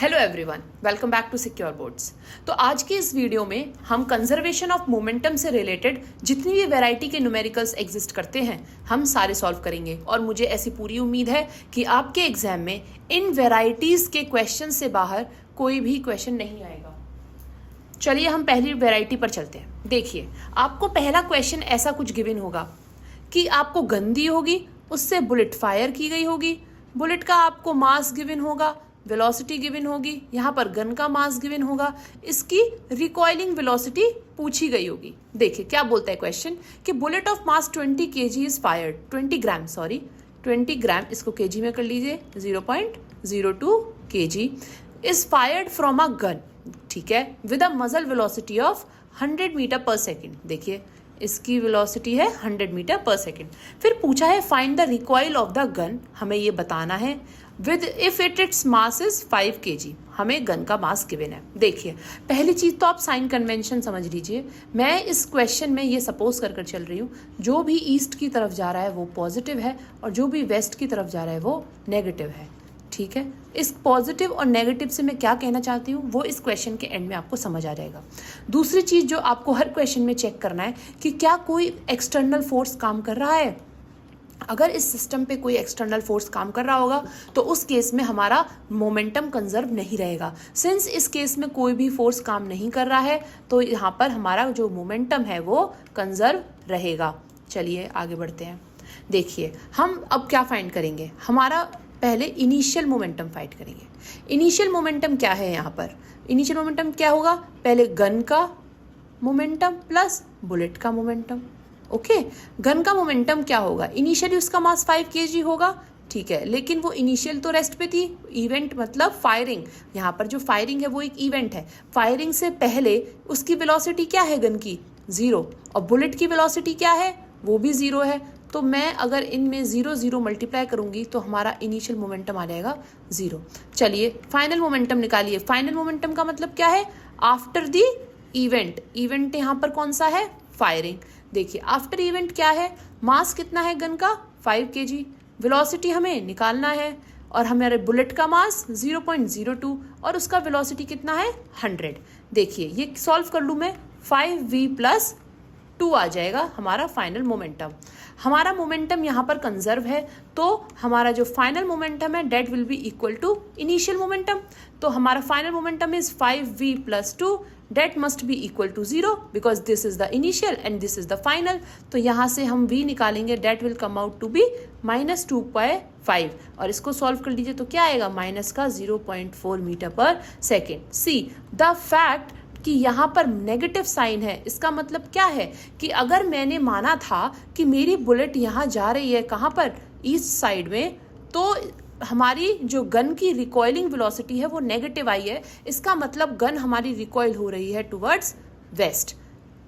Hello everyone, welcome back to secure boards. तो आज के इस वीडियो में हम कंजर्वेशन ऑफ मोमेंटम से रिलेटेड जितनी भी वैरायटी के न्यूमेरिकल्स एग्जिस्ट करते हैं हम सारे सॉल्व करेंगे। और मुझे ऐसी पूरी उम्मीद है कि आपके एग्जाम में इन वैरायटीज के क्वेश्चन से बाहर कोई भी क्वेश्चन नहीं आएगा। चलिए हम पहली वैरायटी पर चलते हैं। देखिए, आपको पहला क्वेश्चन ऐसा कुछ गिवन होगा कि आपको गन दी होगी, उससे बुलेट फायर की गई होगी, बुलेट का आपको मास गिवन होगा, वेलोसिटी गिवन होगी, यहाँ पर गन का मास गिवन होगा, इसकी रिकॉइलिंग वेलोसिटी पूछी गई होगी। देखिए क्या बोलता है क्वेश्चन कि bullet of mass 20 kg is fired, 20 ग्राम, इसको केजी में कर लीजिए, 0.02 kg is fired from a gun, ठीक है, विद अ मजल velocity of 100 metre per second. देखिए इसकी वेलोसिटी है 100 मीटर पर सेकेंड। फिर पूछा है find the recoil of the gun, हमें ये बताना है, with if its mass is 5 kg, हमें गन का मास गिवन है। देखिए पहली चीज तो आप साइन कन्वेंशन समझ लीजिए। मैं इस क्वेश्चन में ये सपोज कर चल रही हूँ, जो भी ईस्ट की तरफ जा रहा है वो पॉजिटिव है और जो भी वेस्ट की तरफ जा रहा है वो नेगेटिव है, ठीक है। इस पॉजिटिव और नेगेटिव से मैं क्या कहना चाहती हूँ वो इस क्वेश्चन के एंड में आपको समझ आ जाएगा। दूसरी चीज जो आपको हर क्वेश्चन में चेक करना है कि क्या कोई एक्सटर्नल फोर्स काम कर रहा है। अगर इस सिस्टम पे कोई एक्सटर्नल फोर्स काम कर रहा होगा तो उस केस में हमारा मोमेंटम कंजर्व नहीं रहेगा। सिंस इस केस में कोई भी फोर्स काम नहीं कर रहा है तो यहाँ पर हमारा जो मोमेंटम है वो कंजर्व रहेगा। चलिए आगे बढ़ते हैं। देखिए हम अब क्या फाइंड करेंगे, हमारा पहले इनिशियल मोमेंटम फाइंड करेंगे। इनिशियल मोमेंटम क्या है, यहाँ पर इनिशियल मोमेंटम क्या होगा, पहले गन का मोमेंटम प्लस बुलेट का मोमेंटम। ओके, गन का मोमेंटम क्या होगा, इनिशियली उसका मास 5 kg होगा, ठीक है, लेकिन वो इनिशियल तो रेस्ट पे थी, इवेंट मतलब फायरिंग, यहाँ पर जो फायरिंग है वो एक इवेंट है। फायरिंग से पहले उसकी वेलोसिटी क्या है गन की, 0, और बुलेट की वेलोसिटी क्या है वो भी 0 है। तो मैं अगर इनमें 0 मल्टीप्लाई करूंगी तो हमारा इनिशियल मोमेंटम आ जाएगा 0। चलिए फाइनल मोमेंटम निकालिए। फाइनल मोमेंटम का मतलब क्या है, आफ्टर द इवेंट। इवेंट यहाँ पर कौन सा है, फायरिंग। देखिए आफ्टर इवेंट क्या है, मास कितना है गन का 5 kg, वेलोसिटी हमें निकालना है और हमारे बुलेट का मास 0.02 और उसका वेलोसिटी कितना है 100। देखिए ये सॉल्व कर लूँ मैं, 5v + 2 आ जाएगा हमारा फाइनल मोमेंटम। हमारा मोमेंटम यहाँ पर कंजर्व है तो हमारा जो फाइनल मोमेंटम है that will be equal to initial momentum. तो हमारा final momentum is 5v + 2, that must be equal to 0 because this is the initial and this is the final. तो यहाँ से हम v निकालेंगे, that will come out to be -2.5 और इसको solve कर लीजिए तो क्या आएगा, माइनस का 0.4 metre per second. See the fact कि यहाँ पर नेगेटिव साइन है, इसका मतलब क्या है कि अगर मैंने माना था कि मेरी बुलेट यहाँ जा रही है कहाँ पर, ईस्ट साइड में, तो हमारी जो गन की रिकॉइलिंग वेलोसिटी है वो नेगेटिव आई है, इसका मतलब गन हमारी रिकॉइल हो रही है टुवर्ड्स वेस्ट।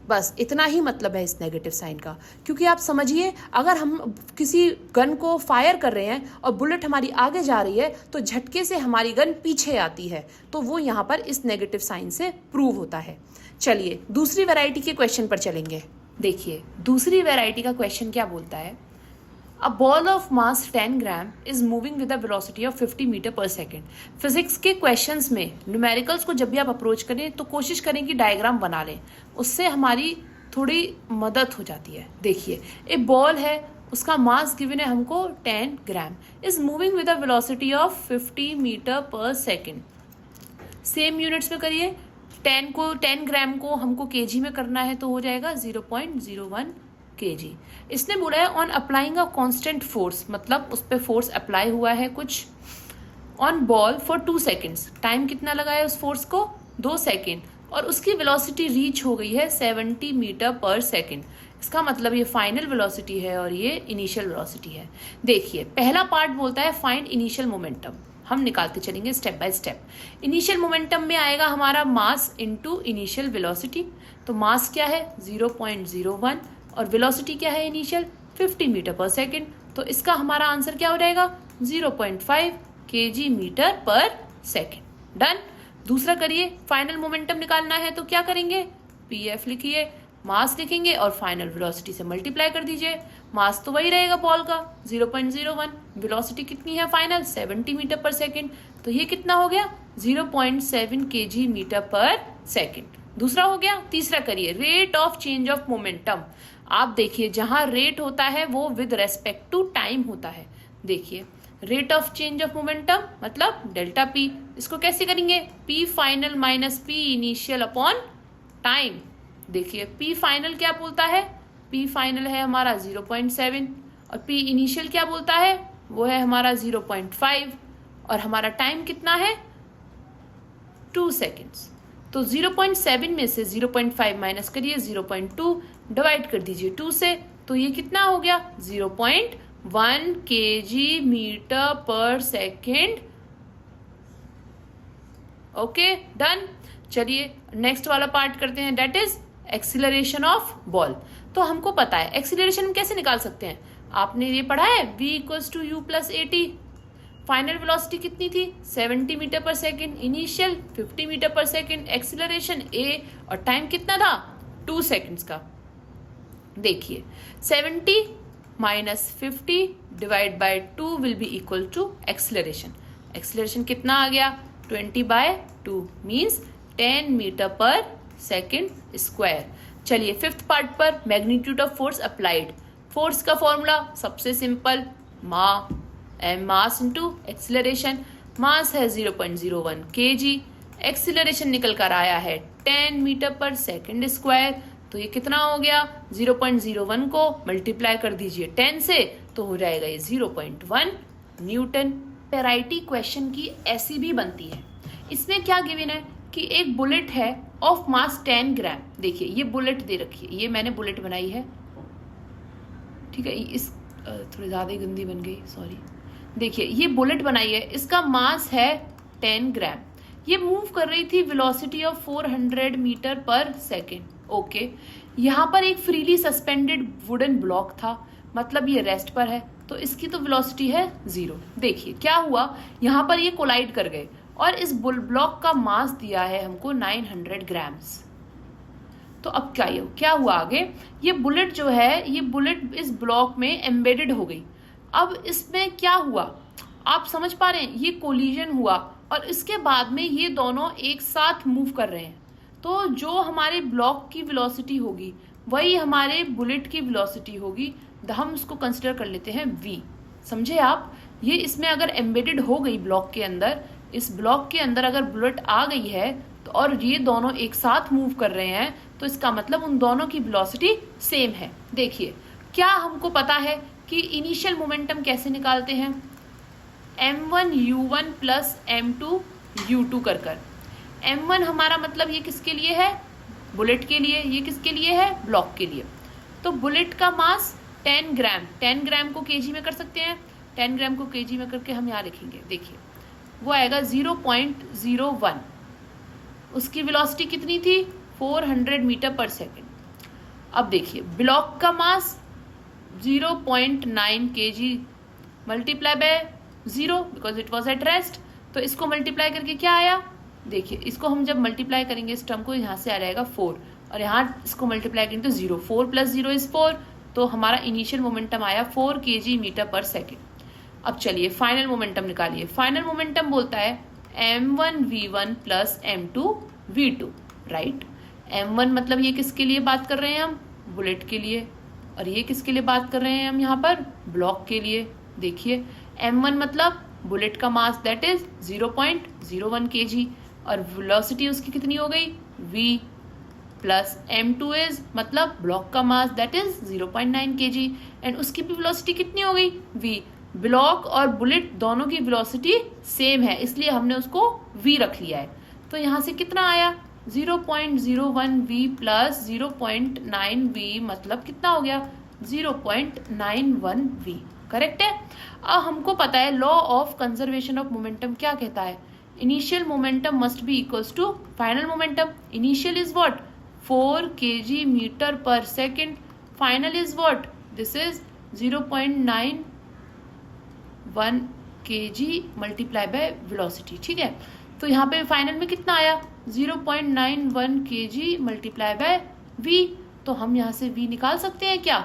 बस इतना ही मतलब है इस नेगेटिव साइन का। क्योंकि आप समझिए अगर हम किसी गन को फायर कर रहे हैं और बुलेट हमारी आगे जा रही है तो झटके से हमारी गन पीछे आती है, तो वो यहाँ पर इस नेगेटिव साइन से प्रूव होता है। चलिए दूसरी वैरायटी के क्वेश्चन पर चलेंगे। देखिए दूसरी वैरायटी का क्वेश्चन क्या बोलता है, A ball of mass 10 gram is moving with a velocity of 50 metre per second. Physics के क्वेश्चंस में न्यूमेरिकल्स को जब भी आप अप्रोच करें तो कोशिश करें कि डायग्राम बना लें, उससे हमारी थोड़ी मदद हो जाती है। देखिए एक बॉल है, उसका मास गिवन है हमको 10 gram, is moving with a velocity of 50 metre per second. Same units में करिए, 10 ग्राम को हमको केजी में करना है तो हो जाएगा 0.01 kg। इसने बोला है on applying a constant force, मतलब उस पर फोर्स अप्लाई हुआ है कुछ, on ball for 2 seconds. Time कितना लगा है उस फोर्स को, 2 सेकेंड, और उसकी वेलोसिटी रीच हो गई है 70 मीटर पर सेकेंड। इसका मतलब ये फाइनल वेलोसिटी है और ये इनिशियल वेलोसिटी है। देखिए पहला पार्ट बोलता है फाइंड इनिशियल मोमेंटम, हम निकालते चलेंगे step by step. Initial momentum में आएगा हमारा मास इनटू इनिशियल वेलोसिटी। तो मास क्या है 0.01 और वेलोसिटी क्या है इनिशियल 50 मीटर पर सेकेंड। तो इसका हमारा आंसर क्या हो जाएगा 0.5 kg metre per second. Done. दूसरा करिए, फाइनल मोमेंटम निकालना है तो क्या करेंगे, PF लिखिए, मास लिखेंगे और फाइनल वेलोसिटी से मल्टीप्लाई कर दीजिए। मास तो वही रहेगा बॉल का 0.01, वेलोसिटी कितनी है फाइनल 70 मीटर पर सेकेंड, तो ये कितना हो गया 0.7 kg मीटर पर सेकेंड। दूसरा हो गया। तीसरा करिए, rate of change of momentum. आप देखिए जहां रेट होता है वो विद रेस्पेक्ट टू टाइम होता है। देखिए rate of change of momentum मतलब डेल्टा पी, इसको कैसे करेंगे P final minus P initial upon time. देखिए पी फाइनल क्या बोलता है, पी फाइनल है हमारा 0.7 और पी इनिशियल क्या बोलता है, वो है हमारा 0.5 और हमारा टाइम कितना है 2 सेकेंड्स। तो 0.7 में से 0.5 माइनस करिए, 0.2 डिवाइड कर दीजिए 2 से, तो ये कितना हो गया 0.1 kg metre per second. Okay done. चलिए नेक्स्ट वाला पार्ट करते हैं, that is acceleration of ball. तो हमको पता है एक्सीलरेशन हम कैसे निकाल सकते हैं, आपने ये पढ़ा है v equals to u plus a t. Final velocity कितनी थी 70 metre per second, initial 50 metre per second, acceleration a और टाइम कितना था 2 सेकेंड्स का। देखिए 70 minus 50 divide by 2 will be equal to acceleration. Acceleration कितना आ गया 20/2 means 10 metre per second square. चलिए फिफ्थ पार्ट पर, magnitude of force applied. Force का फॉर्मूला सबसे सिंपल, मास इंटू एक्सीलरेशन। मास है 0.01 kg, एक्सीलरेशन निकल कर आया है 10 मीटर पर सेकेंड स्क्वायर। तो ये कितना हो गया 0.01 को मल्टीप्लाई कर दीजिए 10 से, तो हो जाएगा ये 0.1 न्यूटन। पेराइटी क्वेश्चन की ऐसी भी बनती है। इसमें क्या गिवन है कि एक बुलेट है ऑफ मास 10 ग्राम। देखिए ये बुलेट दे रखी है, ये मैंने बुलेट बनाई है, ठीक है, इस थोड़ी ज्यादा ही गंदी बन गई, सॉरी। देखिए ये बुलेट बनाई है, इसका मास है 10 ग्राम। ये मूव कर रही थी velocity of 400 metre per second. Okay, यहाँ पर एक फ्रीली सस्पेंडेड वुडन ब्लॉक था, मतलब ये रेस्ट पर है, तो इसकी तो वेलोसिटी है 0। देखिए क्या हुआ, यहाँ पर ये कोलाइड कर गए और इस ब्लॉक का मास दिया है हमको 900 ग्राम्स। तो अब क्या हुआ आगे, ये बुलेट जो है, ये बुलेट इस ब्लॉक में एम्बेडेड हो गई। अब इसमें क्या हुआ आप समझ पा रहे हैं, ये कोलिजन हुआ और इसके बाद में ये दोनों एक साथ मूव कर रहे हैं। तो जो हमारे ब्लॉक की वेलोसिटी होगी वही हमारे बुलेट की वेलोसिटी होगी, हम उसको कंसिडर कर लेते हैं v। समझे आप, ये इसमें अगर एम्बेडेड हो गई ब्लॉक के अंदर, इस ब्लॉक के अंदर अगर बुलेट आ गई है तो और ये दोनों एक साथ मूव कर रहे हैं, तो इसका मतलब उन दोनों की वेलोसिटी सेम है। देखिए क्या हमको पता है कि इनिशियल मोमेंटम कैसे निकालते हैं, m1 u1 plus m2 u2 कर कर। m1 हमारा मतलब ये किसके लिए है, बुलेट के लिए, ये किसके लिए है, ब्लॉक के लिए। तो बुलेट का मास 10 ग्राम, 10 ग्राम को केजी में कर सकते हैं, 10 ग्राम को केजी में करके हम यहाँ लिखेंगे। देखिए वो आएगा 0.01। उसकी वेलोसिटी कितनी थी 400 मीटर पर सेकेंड। अब देखिए ब्लॉक का मास 0.9 kg multiply bye 0 because it was at rest. तो इसको मल्टीप्लाई करके क्या आया, देखिए इसको हम जब मल्टीप्लाई करेंगे इस टर्म को, यहाँ से आ जाएगा 4 और यहाँ इसको मल्टीप्लाई करेंगे तो 0, 4 प्लस 0 इज 4। तो हमारा इनिशियल मोमेंटम आया 4 kg मीटर पर सेकेंड। अब चलिए फाइनल मोमेंटम निकालिए। फाइनल मोमेंटम बोलता है m1 v1 plus m2 v2, right. m1 मतलब ये किसके लिए बात कर रहे हैं हम, बुलेट के लिए, और ये किसके लिए बात कर रहे हैं हम यहाँ पर, ब्लॉक के लिए। देखिए m1 मतलब बुलेट का मास दैट इज 0.01 kg और वेलोसिटी उसकी कितनी हो गई v, प्लस m2 इज मतलब ब्लॉक का mass that is 0.9 kg and उसकी भी वेलोसिटी कितनी हो गई v। ब्लॉक और बुलेट दोनों की वेलोसिटी सेम है, इसलिए हमने उसको v रख लिया है। तो यहाँ से कितना आया 0.01 v प्लस 0.9 v मतलब कितना हो गया 0.91 v, करेक्ट है। अब हमको पता है law of conservation of momentum क्या कहता है, initial momentum must be equals to final momentum. Initial is what 4 kg metre per second, final is what this is 0.91 kg multiply by velocity, ठीक है। तो यहाँ पे फाइनल में कितना आया 0.91 kg मल्टीप्लाई बाय v। तो हम यहाँ से v निकाल सकते हैं क्या?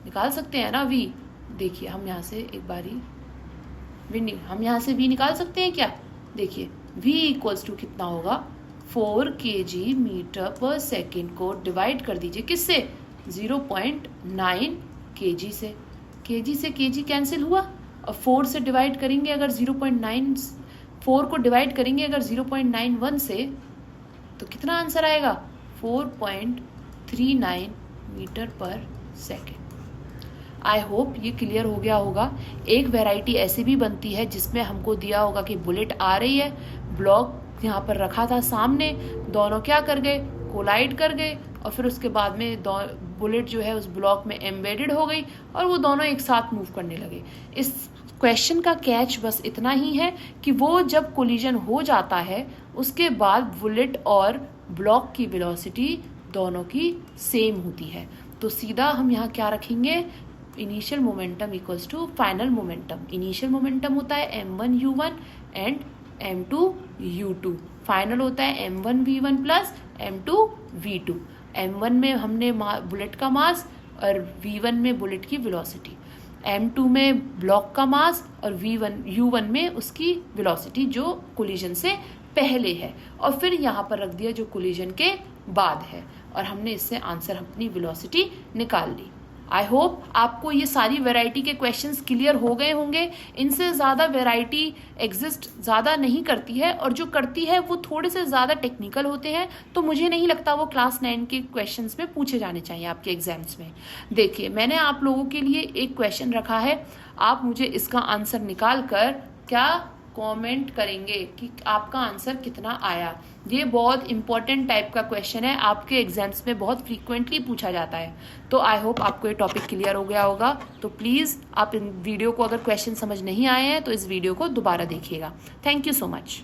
निकाल सकते हैं ना v। देखिए हम यहाँ से एक बारी हम यहाँ से v निकाल सकते हैं क्या? देखिए v इक्वल्स टू कितना होगा, 4 kg मीटर पर सेकेंड को डिवाइड कर दीजिए किससे, 0.9 kg से। kg से kg कैंसिल हुआ और 4 से डिवाइड करेंगे अगर 4 को डिवाइड करेंगे अगर 0.91 से, तो कितना आंसर आएगा, 4.39 metre per second. I hope ये क्लियर हो गया होगा। एक वैरायटी ऐसी भी बनती है जिसमें हमको दिया होगा कि बुलेट आ रही है, ब्लॉक यहाँ पर रखा था सामने, दोनों क्या कर गए, कोलाइड कर गए और फिर उसके बाद में बुलेट जो है उस ब्लॉक में एम्बेडेड हो गई और वो दोनों एक साथ मूव करने लगे। इस क्वेश्चन का कैच बस इतना ही है कि वो जब कोलिजन हो जाता है उसके बाद बुलेट और ब्लॉक की वेलोसिटी दोनों की सेम होती है। तो सीधा हम यहाँ क्या रखेंगे, initial momentum equals to final momentum. Initial momentum होता है m1u1 एंड m2u2। फाइनल होता है m1v1 प्लस m2v2। m1 में हमने बुलेट का मास और v1 में बुलेट की वेलोसिटी, m2 में ब्लॉक का मास और u1 में उसकी वेलोसिटी जो कोलिजन से पहले है, और फिर यहाँ पर रख दिया जो कोलिजन के बाद है, और हमने इससे आंसर अपनी वेलोसिटी निकाल ली। आई होप आपको ये सारी वैरायटी के क्वेश्चंस क्लियर हो गए होंगे। इनसे ज़्यादा वैरायटी एग्जिस्ट ज़्यादा नहीं करती है, और जो करती है वो थोड़े से ज़्यादा टेक्निकल होते हैं, तो मुझे नहीं लगता वो क्लास 9 के क्वेश्चंस में पूछे जाने चाहिए आपके एग्जाम्स में। देखिए मैंने आप लोगों के लिए एक क्वेश्चन रखा है, आप मुझे इसका आंसर निकाल कर क्या कमेंट करेंगे कि आपका आंसर कितना आया। ये बहुत इंपॉर्टेंट टाइप का क्वेश्चन है, आपके एग्जाम्स में बहुत फ्रीक्वेंटली पूछा जाता है। तो आई होप आपको ये टॉपिक क्लियर हो गया होगा। तो प्लीज़ आप इन वीडियो को, अगर क्वेश्चन समझ नहीं आए हैं तो इस वीडियो को दोबारा देखिएगा। Thank you so much.